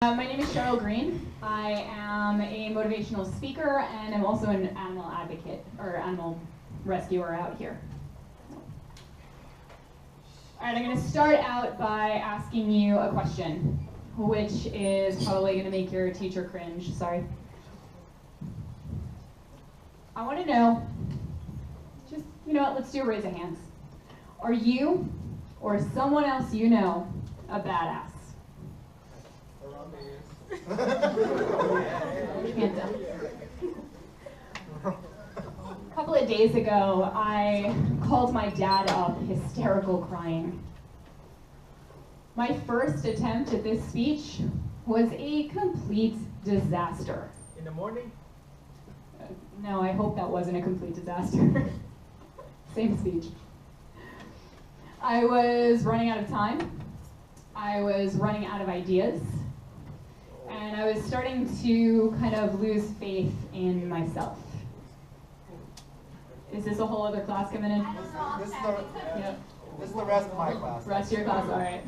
My name is Sheryl Green. I am a motivational speaker and I'm also an animal advocate or animal rescuer out here. All right, I'm going to start out by asking you a question, which is probably going to make your teacher cringe. Sorry. I want to know, just, you know what, let's do a raise of hands. Are you or someone else you know a badass? Hands up. A couple of days ago, I called my dad up, hysterical crying. My first attempt at this speech was a complete disaster. In the morning? No, I hope that wasn't a complete disaster. Same speech. I was running out of time. I was running out of ideas. And I was starting to kind of lose faith in myself. Is this a whole other class coming in? This is the rest of my class. Rest of your class, all right.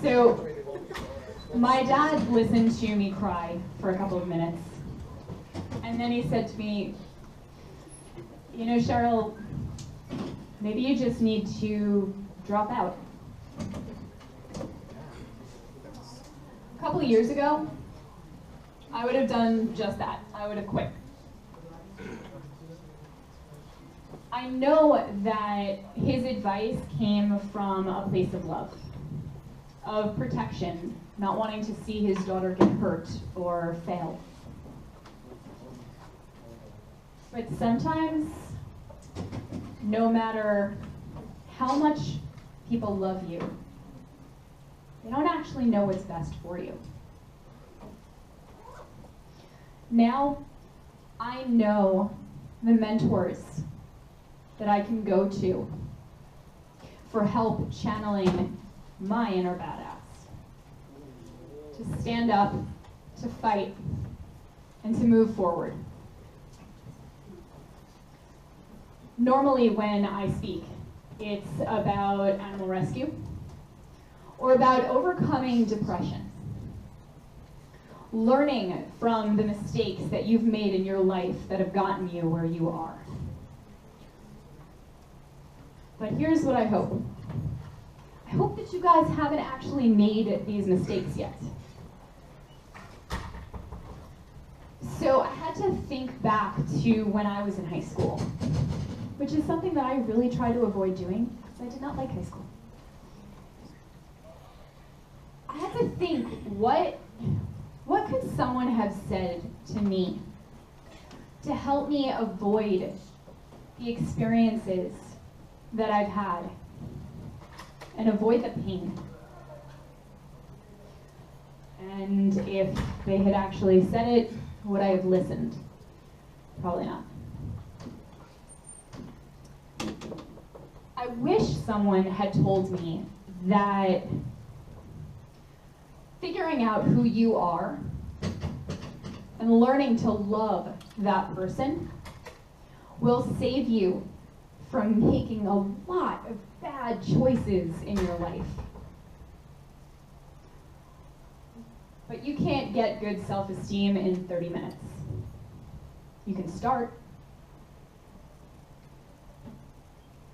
So, my dad listened to me cry for a couple of minutes. And then he said to me, you know, Sheryl, maybe you just need to drop out. A couple of years ago, I would have done just that. I would have quit. I know that his advice came from a place of love, of protection, not wanting to see his daughter get hurt or fail. But sometimes, no matter how much people love you, they don't actually know what's best for you. Now, I know the mentors that I can go to for help channeling my inner badass. To stand up, to fight, and to move forward. Normally when I speak, it's about animal rescue or about overcoming depression. Learning from the mistakes that you've made in your life that have gotten you where you are. But here's what I hope. I hope that you guys haven't actually made these mistakes yet. So I had to think back to when I was in high school, which is something that I really try to avoid doing because I did not like high school. I had to think, what could someone have said to me to help me avoid the experiences that I've had and avoid the pain? And if they had actually said it, would I have listened? Probably not. I wish someone had told me that figuring out who you are and learning to love that person will save you from making a lot of bad choices in your life. But you can't get good self-esteem in 30 minutes. You can start.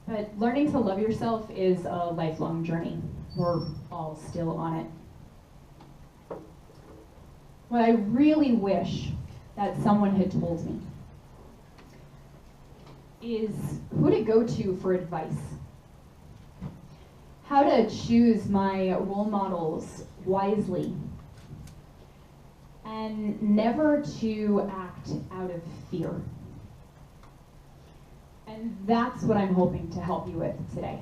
But learning to love yourself is a lifelong journey. We're all still on it. What I really wish that someone had told me is who to go to for advice. How to choose my role models wisely. And never to act out of fear. And that's what I'm hoping to help you with today.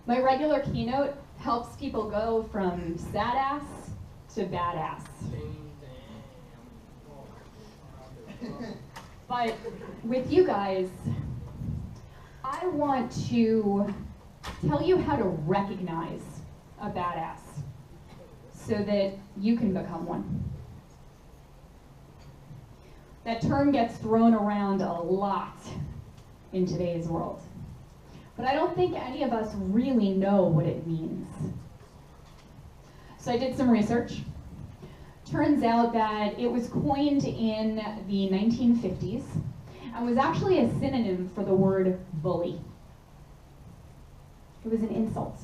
My regular keynote helps people go from sad ass to badass. But with you guys, I want to tell you how to recognize a badass so that you can become one. That term gets thrown around a lot in today's world. but I don't think any of us really know what it means. So I did some research. Turns out that it was coined in the 1950s and was actually a synonym for the word bully. It was an insult.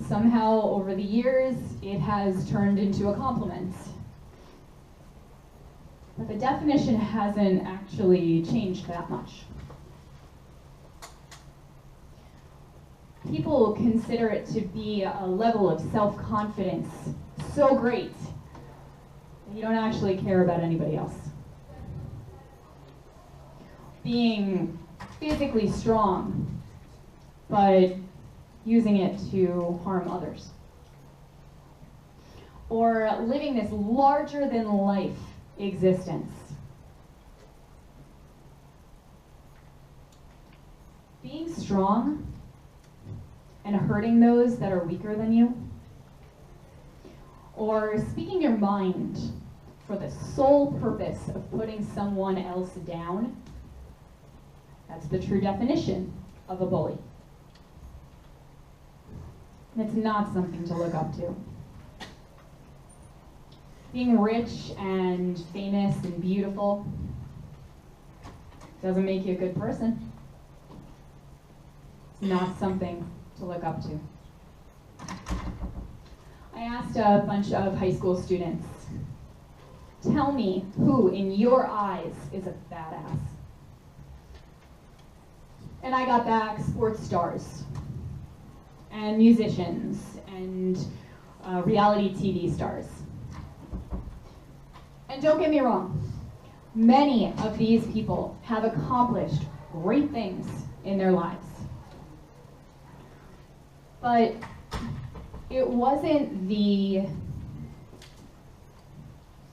Somehow, over the years, it has turned into a compliment. But the definition hasn't actually changed that much. People consider it to be a level of self-confidence so great that you don't actually care about anybody else. Being physically strong, but using it to harm others. Or living this larger-than-life existence. Being strong and hurting those that are weaker than you. Or speaking your mind for the sole purpose of putting someone else down. That's the true definition of a bully. And it's not something to look up to. Being rich and famous and beautiful doesn't make you a good person. It's not something to look up to. I asked a bunch of high school students, tell me who in your eyes is a badass. And I got back sports stars and musicians and reality TV stars. And don't get me wrong, many of these people have accomplished great things in their lives. But it wasn't the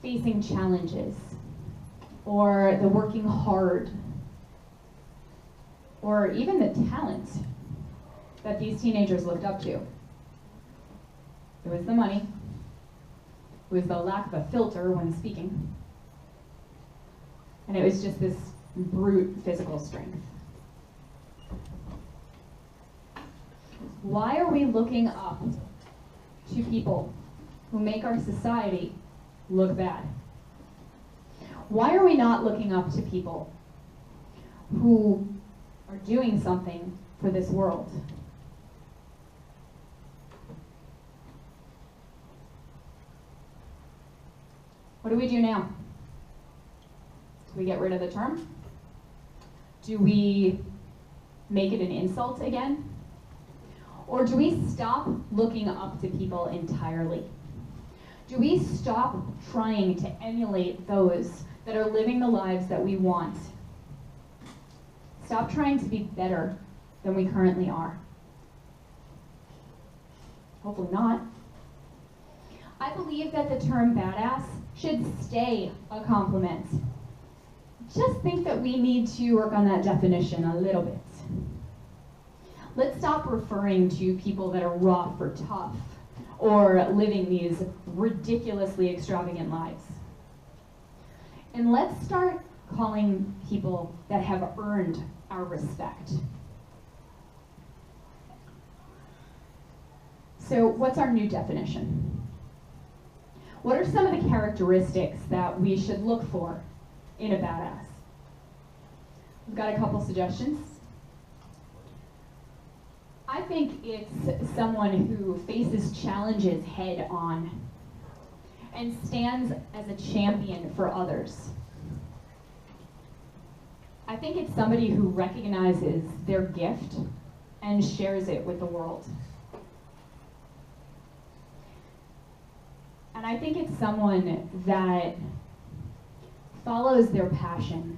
facing challenges or the working hard or even the talent that these teenagers looked up to. It was the money. It was the lack of a filter when speaking. And it was just this brute physical strength. Why are we looking up to people who make our society look bad? Why are we not looking up to people who are doing something for this world? What do we do now? Do we get rid of the term? Do we make it an insult again? Or do we stop looking up to people entirely? Do we stop trying to emulate those that are living the lives that we want? Stop trying to be better than we currently are? Hopefully not. I believe that the term badass should stay a compliment. Just think that we need to work on that definition a little bit. Let's stop referring to people that are rough or tough or living these ridiculously extravagant lives. And let's start calling people that have earned our respect. So what's our new definition? What are some of the characteristics that we should look for in a badass? We've got a couple suggestions. I think it's someone who faces challenges head on and stands as a champion for others. I think it's somebody who recognizes their gift and shares it with the world. And I think it's someone that follows their passion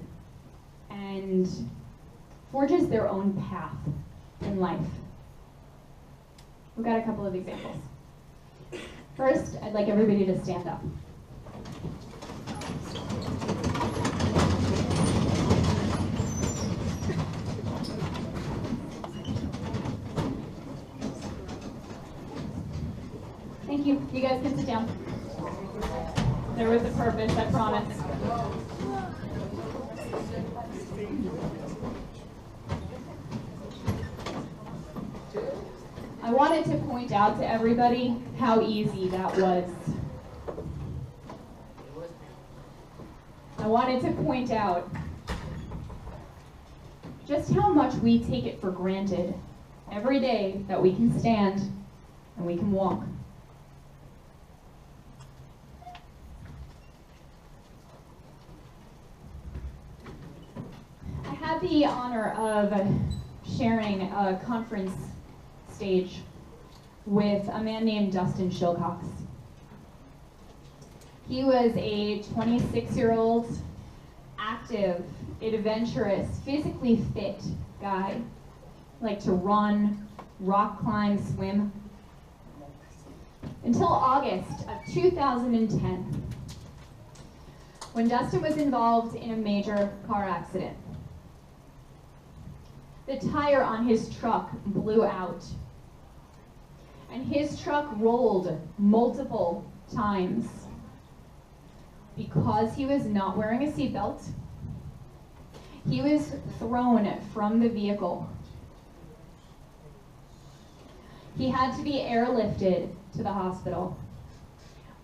and forges their own path in life. We've got a couple of examples. First, I'd like everybody to stand up. Thank you. You guys can sit down. There was a purpose, I promise. wanted to point out to everybody how easy that was. I wanted to point out just how much we take it for granted every day that we can stand and we can walk. I had the honor of sharing a conference stage with a man named Dustin Shillcox. He was a 26-year-old, active, adventurous, physically fit guy. Liked to run, rock climb, swim. Until August of 2010, when Dustin was involved in a major car accident. The tire on his truck blew out, and his truck rolled multiple times because he was not wearing a seatbelt. He was thrown from the vehicle. He had to be airlifted to the hospital.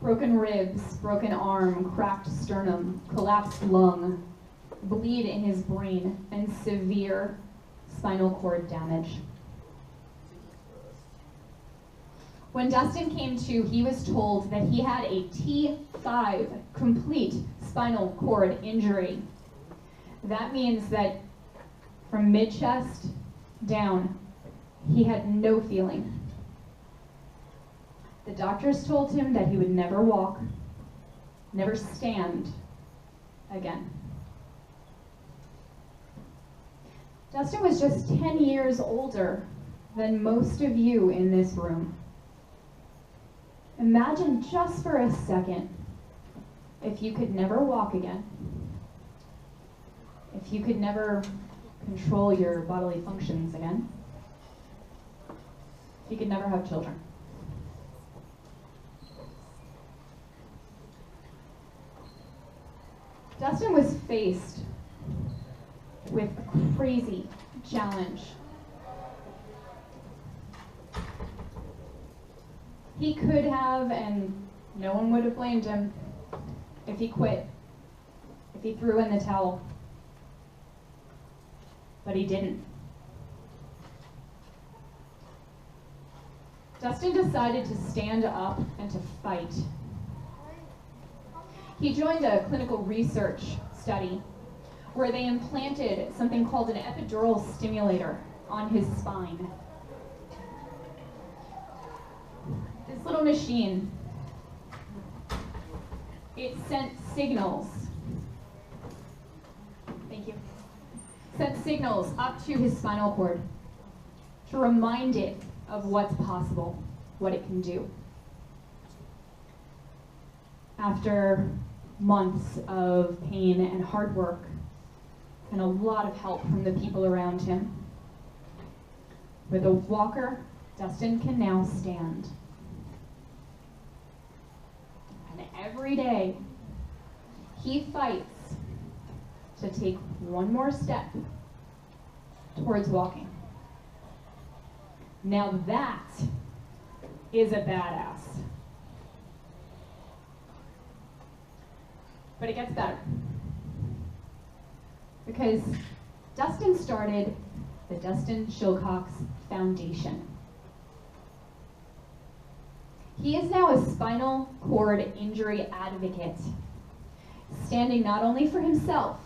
Broken ribs, broken arm, cracked sternum, collapsed lung, bleed in his brain, and severe spinal cord damage. When Dustin came to, he was told that he had a T5 complete spinal cord injury. That means that from mid-chest down, he had no feeling. The doctors told him that he would never walk, never stand again. Dustin was just 10 years older than most of you in this room. Imagine just for a second if you could never walk again, if you could never control your bodily functions again, if you could never have children. Dustin was faced with a crazy challenge. He could have, and no one would have blamed him, if he quit, if he threw in the towel. But he didn't. Dustin decided to stand up and to fight. He joined a clinical research study where they implanted something called an epidural stimulator on his spine. This little machine, it sent signals, thank you, sent signals up to his spinal cord to remind it of what's possible, what it can do. After months of pain and hard work, and a lot of help from the people around him, with a walker, Dustin can now stand. And every day, he fights to take one more step towards walking. Now that is a badass. But it gets better. Because Dustin started the Dustin Shillcox Foundation. He is now a spinal cord injury advocate, standing not only for himself,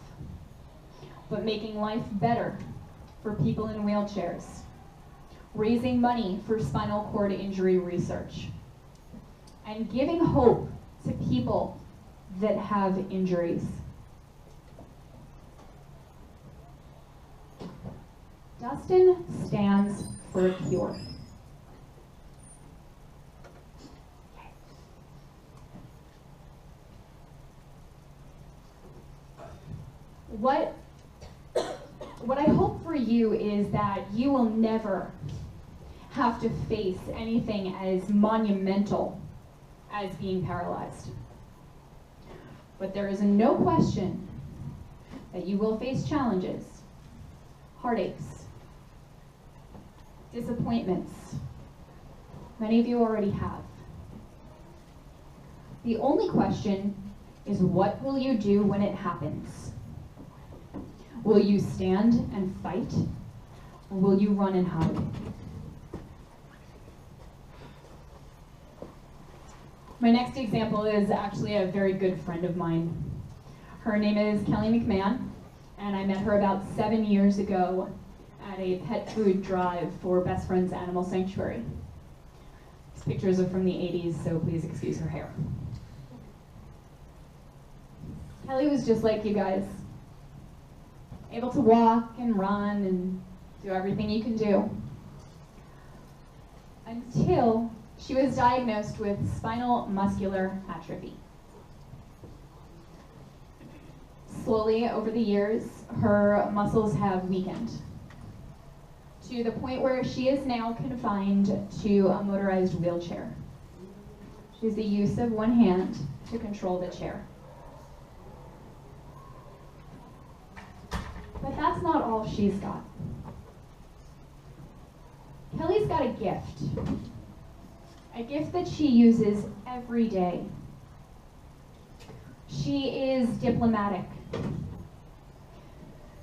but making life better for people in wheelchairs, raising money for spinal cord injury research, and giving hope to people that have injuries. Dustin stands for a cure. What I hope for you is that you will never have to face anything as monumental as being paralyzed. But there is no question that you will face challenges, heartaches, disappointments, Many of you already have. The only question is, what will you do when it happens? Will you stand and fight, or will you run and hide? My next example is actually a very good friend of mine. Her name is Kelly McMahon, and I met her about 7 years ago at a pet food drive for Best Friends Animal Sanctuary. These pictures are from the 80s, so please excuse her hair. Kelly was just like you guys, able to walk and run and do everything you can do, until she was diagnosed with spinal muscular atrophy. Slowly, over the years, her muscles have weakened to the point where she is now confined to a motorized wheelchair. She has the use of one hand to control the chair. But that's not all she's got. Kelly's got a gift that she uses every day. She is diplomatic.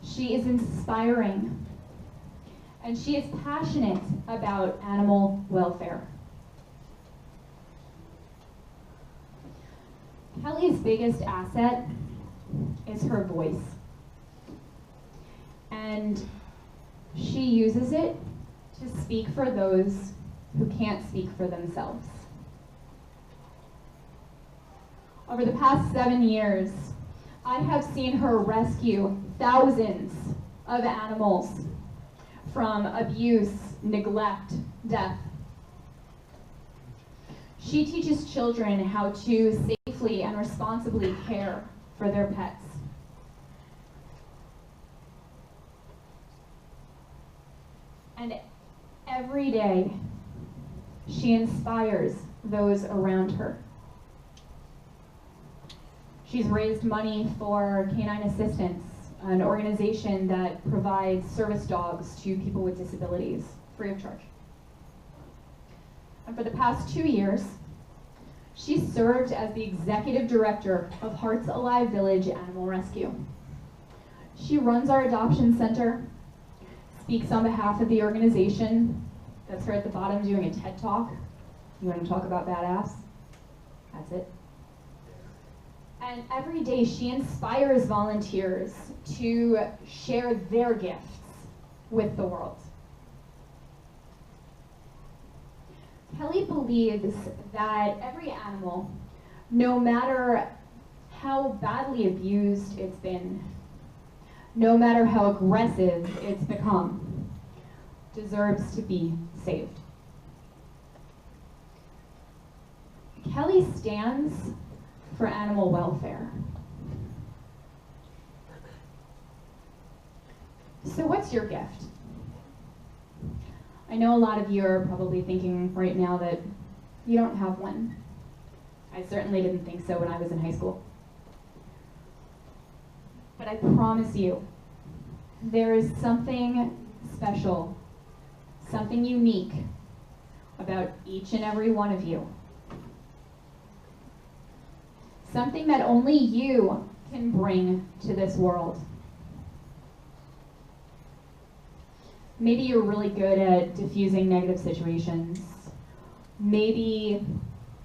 She is inspiring. And she is passionate about animal welfare. Kelly's biggest asset is her voice. And she uses it to speak for those who can't speak for themselves. Over the past 7 years, I have seen her rescue thousands of animals from abuse, neglect, death. She teaches children how to safely and responsibly care for their pets. And every day, she inspires those around her. She's raised money for Canine Assistance, an organization that provides service dogs to people with disabilities, free of charge. And for the past 2 years, she served as the executive director of Hearts Alive Village Animal Rescue. She runs our adoption center, speaks on behalf of the organization. That's her at the bottom doing a TED Talk. You want to talk about badass? That's it. And every day she inspires volunteers to share their gifts with the world. Kelly believes that every animal, no matter how badly abused it's been, no matter how aggressive it's become, deserves to be saved. Kelly stands for animal welfare. So what's your gift? I know a lot of you are probably thinking right now that you don't have one. I certainly didn't think so when I was in high school. But I promise you, there is something special, something unique about each and every one of you. Something that only you can bring to this world. Maybe you're really good at diffusing negative situations. Maybe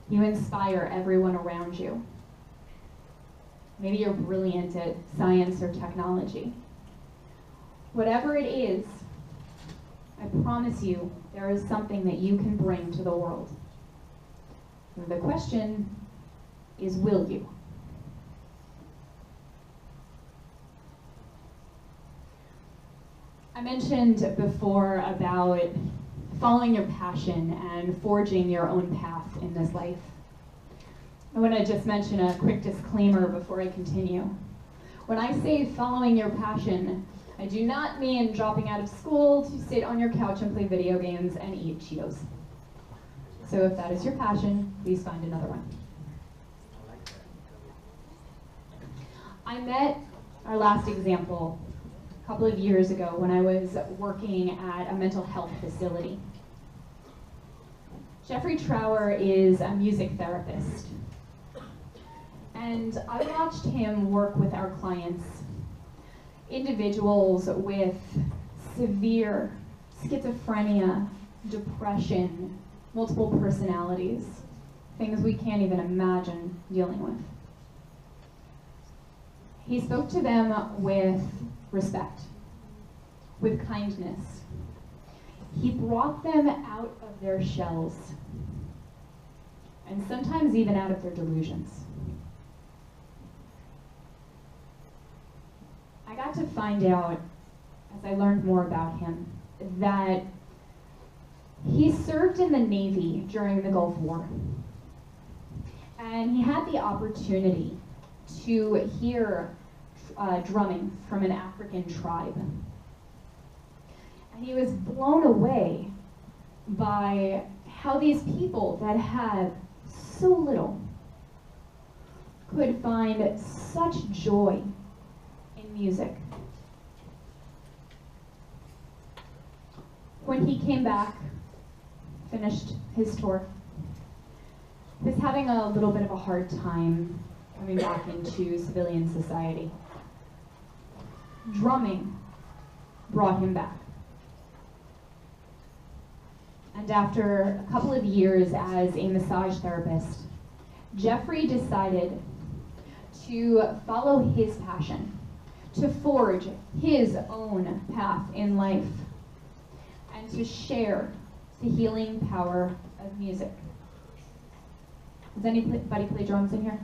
you inspire everyone around you. Maybe you're brilliant at science or technology. Whatever it is, I promise you, there is something that you can bring to the world. And the question is, will you? I mentioned before about following your passion and forging your own path in this life. I want to just mention a quick disclaimer before I continue. When I say following your passion, I do not mean dropping out of school to sit on your couch and play video games and eat Cheetos. So if that is your passion, please find another one. I met our last example a couple of years ago when I was working at a mental health facility. Jeffrey Trower is a music therapist. And I watched him work with our clients, individuals with severe schizophrenia, depression, multiple personalities, things we can't even imagine dealing with. He spoke to them with respect, with kindness. He brought them out of their shells, and sometimes even out of their delusions. I got to find out, as I learned more about him, that he served in the Navy during the Gulf War. And he had the opportunity to hear drumming from an African tribe. And he was blown away by how these people that had so little could find such joy in music. When he came back, finished his tour, he was having a little bit of a hard time coming back into civilian society. Drumming brought him back. And after a couple of years as a massage therapist, Jeffrey decided to follow his passion, to forge his own path in life, and to share the healing power of music. Does anybody play drums in here?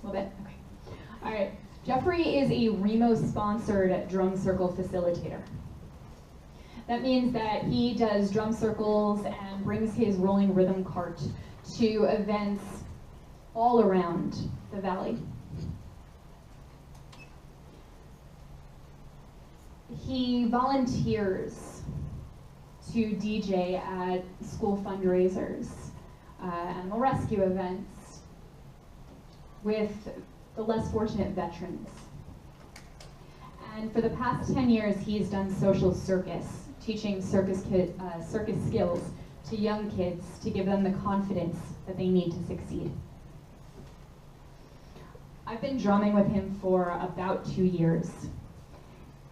A little bit? Okay. All right. Jeffrey is a Remo-sponsored drum circle facilitator. That means that he does drum circles and brings his rolling rhythm cart to events all around the valley. He volunteers to DJ at school fundraisers, animal rescue events with the less fortunate veterans. And for the past 10 years, he's done social circus, teaching circus skills to young kids to give them the confidence that they need to succeed. I've been drumming with him for about 2 years,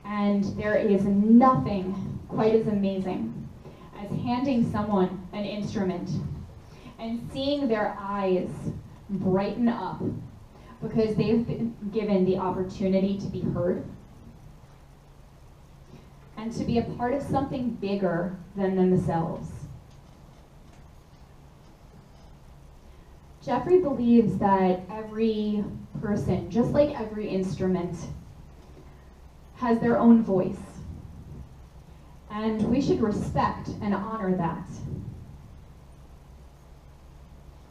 and there is nothing quite as amazing as handing someone an instrument and seeing their eyes brighten up because they've been given the opportunity to be heard and to be a part of something bigger than themselves. Jeffrey believes that every person, just like every instrument, has their own voice, and we should respect and honor that.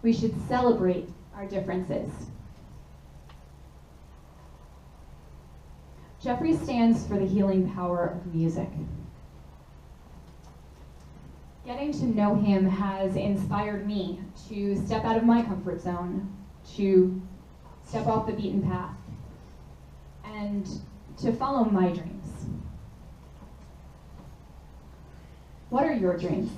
We should celebrate our differences. Jeffrey stands for the healing power of music. Getting to know him has inspired me to step out of my comfort zone, to step off the beaten path, and to follow my dreams. What are your dreams?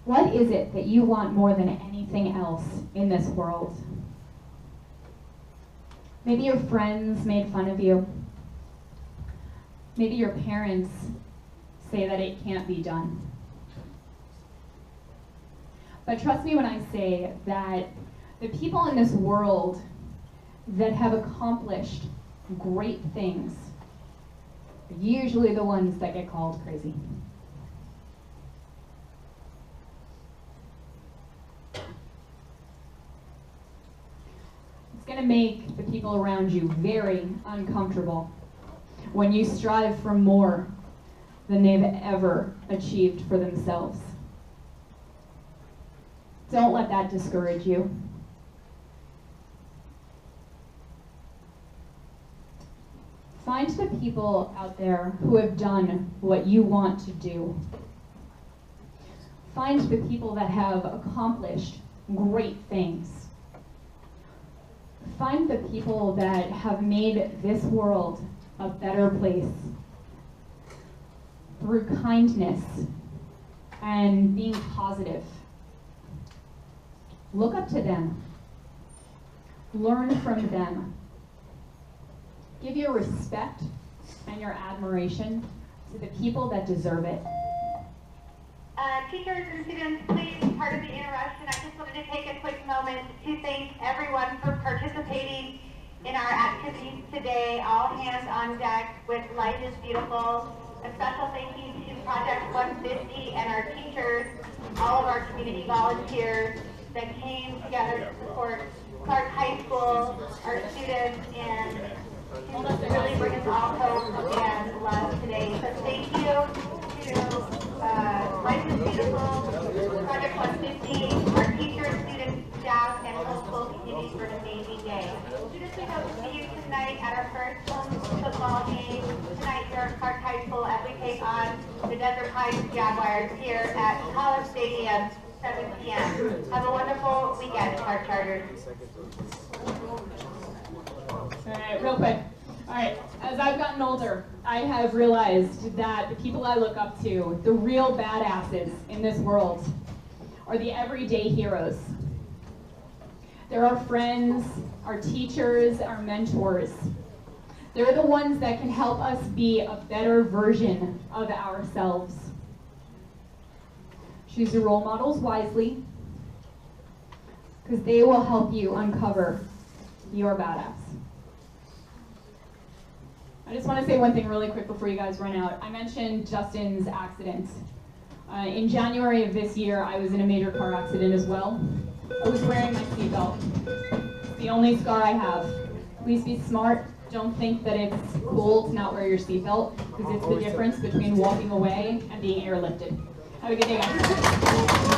What is it that you want more than anything else in this world? Maybe your friends made fun of you. Maybe your parents say that it can't be done. But trust me when I say that the people in this world that have accomplished great things are usually the ones that get called crazy. It's going to make the people around you very uncomfortable when you strive for more than they've ever achieved for themselves. Don't let that discourage you. Find the people out there who have done what you want to do. Find the people that have accomplished great things. Find the people that have made this world a better place through kindness, and being positive. Look up to them. Learn from them. Give your respect and your admiration to the people that deserve it. Teachers and students, please, part of the interruption, I just wanted to take a quick moment to thank everyone for participating in our activities today. All hands on deck with Life is Beautiful. A special thank you to Project 150 and our teachers, all of our community volunteers that came together to support Clark High School, our students, and to really bring us all hope and love today. So thank you to Life is Beautiful, Project 150, our teachers, students, staff, and whole school community for an amazing day. Students, we hope to see you tonight at our first home football game tonight here at Clark High School as we take on the Desert Pines Jaguars here at College Stadium, 7 p.m. Have a wonderful weekend, Clark Chargers. All right, real quick. All right, as I've gotten older, I have realized that the people I look up to, the real badasses in this world, are the everyday heroes. They're our friends, our teachers, our mentors. They're the ones that can help us be a better version of ourselves. Choose your role models wisely, because they will help you uncover your badass. I just want to say one thing really quick before you guys run out. I mentioned Justin's accident. In January of this year, I was in a major car accident as well. I was wearing my seatbelt. It's the only scar I have. Please be smart. Don't think that it's cool to not wear your seatbelt, because it's the difference between walking away and being airlifted. Have a good day, guys.